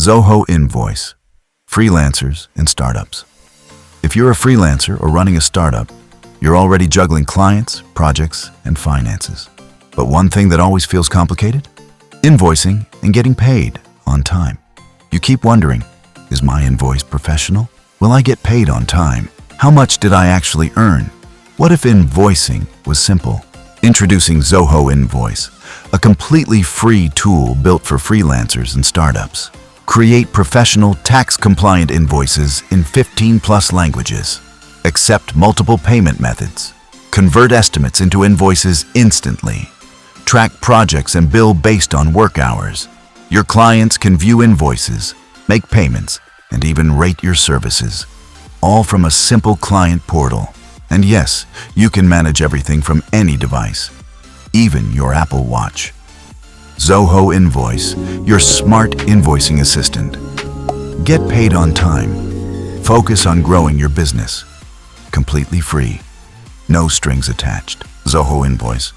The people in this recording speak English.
Zoho Invoice, Freelancers and Startups. If you're a freelancer or running a startup, you're already juggling clients, projects, and finances. But one thing that always feels complicated? Invoicing and getting paid on time. You keep wondering, is my invoice professional? Will I get paid on time? How much did I actually earn? What if invoicing was simple? Introducing Zoho Invoice, a completely free tool built for freelancers and startups. Create professional, tax-compliant invoices in 15+ languages. Accept multiple payment methods. Convert estimates into invoices instantly. Track projects and bill based on work hours. Your clients can view invoices, make payments, and even rate your services, all from a simple client portal. And yes, you can manage everything from any device, even your Apple Watch. Zoho Invoice, your smart invoicing assistant. Get paid on time. Focus on growing your business. Completely free. No strings attached. Zoho Invoice.